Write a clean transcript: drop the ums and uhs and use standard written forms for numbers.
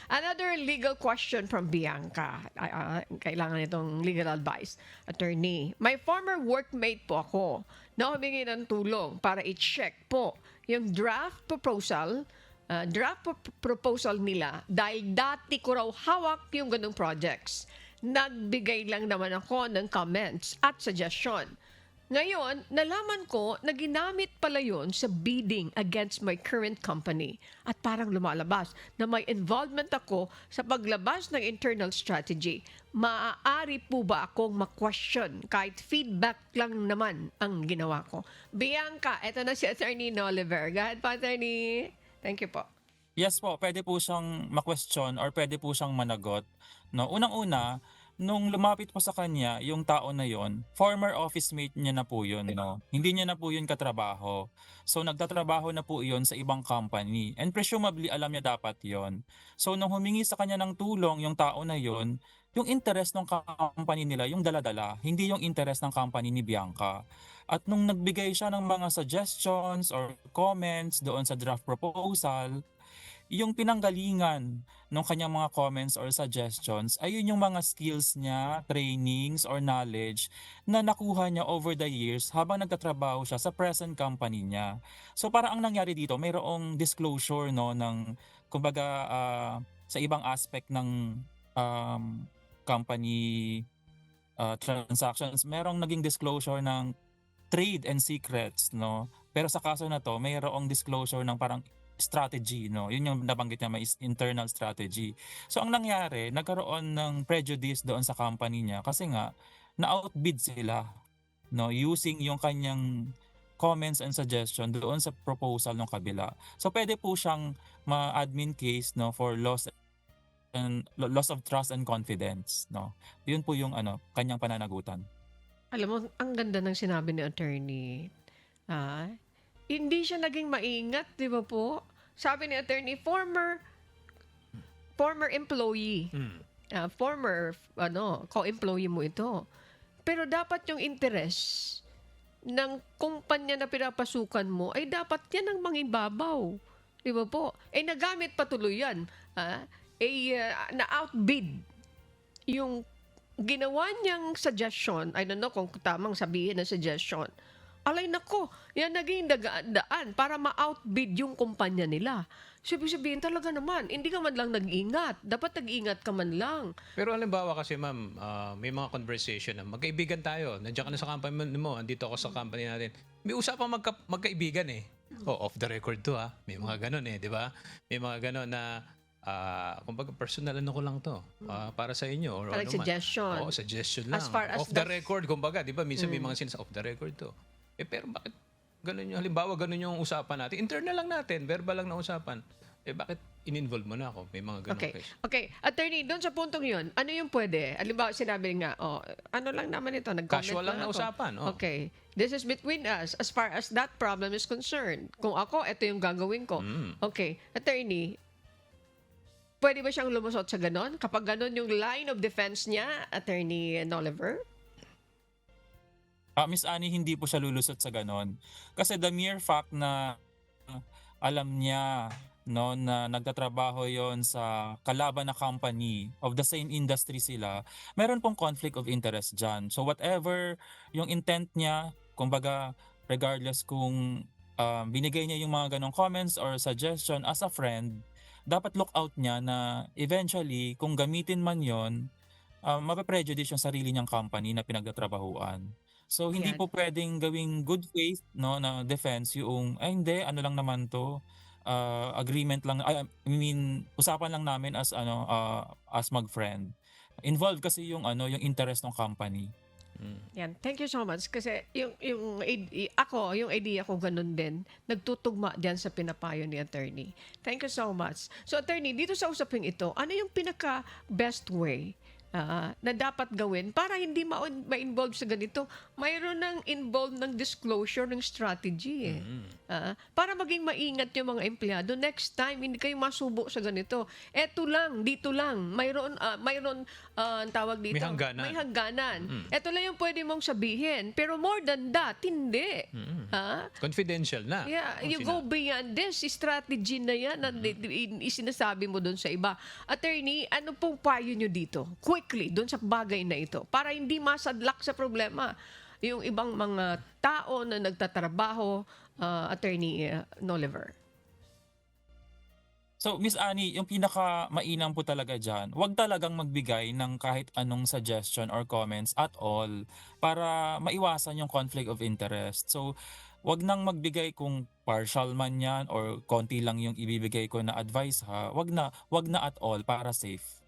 Another legal question from Bianca. Kailangan itong legal advice. Attorney, may former workmate po ako na humingi ng tulong para i-check po yung draft proposal nila dahil dati ko raw hawak yung ganung projects. Nagbigay lang naman ako ng comments at suggestion. Ngayon, nalaman ko na ginamit pala yun sa bidding against my current company. At parang lumalabas na may involvement ako sa paglabas ng internal strategy. Maaari po ba akong ma-question kahit feedback lang naman ang ginawa ko? Bianca, eto na si Attorney Oliver. Go ahead po, Attorney. Thank you po. Yes po, pwede po siyang ma-question or pwede po siyang managot. No, unang-una, nung lumapit po sa kanya yung tao na yon, former office mate niya na po yun, no. Hindi niya na po yun katrabaho. So nagtatrabaho na po yun sa ibang company and presumably alam niya dapat yon. So nung humingi sa kanya ng tulong yung tao na yon, yung interest ng company nila yung dala-dala, hindi yung interest ng company ni Bianca. At nung nagbigay siya ng mga suggestions or comments doon sa draft proposal, yung pinanggalingan ng kanyang mga comments or suggestions ay yun yung mga skills niya, trainings or knowledge na nakuha niya over the years habang nagtatrabaho siya sa present company niya. So parang ang nangyari dito, mayroong disclosure no ng kumbaga sa ibang aspect ng um, company transactions, merong naging disclosure ng trade and secrets, no? Pero sa kaso na to, mayroong disclosure ng parang strategy, no? Yun yung nabanggit niya, may internal strategy. So ang nangyari, nagkaroon ng prejudice doon sa company niya kasi nga na-outbid sila, no? Using yung kanyang comments and suggestion doon sa proposal ng kabila. So pwede po siyang ma-admin case, no, for loss of trust and confidence, no? Yun po yung kanyang pananagutan. Alam mo, ang ganda ng sinabi ni Attorney. Ah, hindi siya naging maingat, di ba po? Sabi ni Attorney, former employee. Former co-employee mo ito. Pero dapat yung interest ng kumpanya na pinapasukan mo ay dapat yan ang mangibabaw. Di ba po? Nagamit patuloy yan. Na-outbid yung ginawa niyang suggestion. I don't know kung tamang sabihin ng suggestion. Alay nako, yan naging daan para ma-outbid yung kumpanya nila. So, ibig sabihin talaga naman, hindi ka man lang nag-ingat. Dapat nag-ingat ka man lang. Pero halimbawa kasi ma'am, may mga conversation na magkaibigan tayo. Nandiyan ka na sa company mo, andito ako sa company natin. May usapang magkaibigan eh. Oh, off the record to ha. May mga ganun eh, di ba? May mga ganun na kumbaga personal ko lang to para sa inyo or Parang ano man. suggestion. Oo, suggestion lang. As far as Off the record, kumbaga, di ba? Minsan may mga off the record to. Pero bakit ganun yung, halimbawa, ganun yung usapan natin. Internal lang natin, verbal lang na usapan. Bakit in-involve mo na ako? May mga ganun Okay. case. Okay. Attorney, doon sa puntong yun, ano yung pwede? Halimbawa, sinabi nga, ano lang naman ito, nag-comment Casual lang na ako. usapan. Oh. Okay. This is between us as far as that problem is concerned. Kung ako, ito yung gagawin ko. Okay. Attorney, pwede ba siyang lumusot sa ganon? Kapag ganon yung line of defense niya, Attorney Oliver? Miss Annie, hindi po siya lulusot sa ganon. Kasi the mere fact na alam niya no na nagtatrabaho yon sa kalaban na company of the same industry sila, meron pong conflict of interest dyan. So whatever yung intent niya, kumbaga regardless kung binigay niya yung mga ganong comments or suggestion as a friend, dapat look out niya na eventually kung gamitin man yon, mapaprejudice yung sarili niyang company na pinagtatrabahuan. So hindi Yan. po pwedeng gawing good faith no na defense yung ay hindi ano lang naman to, agreement lang, I mean usapan lang namin as as mag-friend. Involved kasi yung yung interest ng company. Yan. Thank you so much. Kasi yung idea ko ganun din. Nagtutugma diyan sa pinapayo ni Attorney. Thank you so much. So, Attorney, dito sa usaping ito, ano yung pinaka-best way na dapat gawin para hindi ma-involve sa ganito. Mayroon ng involved ng disclosure ng strategy. Para maging maingat yung mga empleyado. Next time, hindi kayo masubo sa ganito. Eto lang, dito lang. Mayroon ang tawag dito. May hangganan. May hangganan. Eto lang yung pwede mong sabihin. Pero more than that, hindi. Confidential na. Yeah, Ang you go beyond this. Strategy na yan na isinasabi mo doon sa iba. Attorney, ano pong payo nyo dito? Quickly, doon sa bagay na ito. Para hindi masadlak sa problema yung ibang mga tao na nagtatrabaho, Attorney Noliver. So, Miss Annie, yung pinaka mainam po talaga dyan, huwag talagang magbigay ng kahit anong suggestion or comments at all para maiwasan yung conflict of interest. So, huwag nang magbigay kung partial man yan or konti lang yung ibibigay ko na advice ha. Huwag na at all para safe.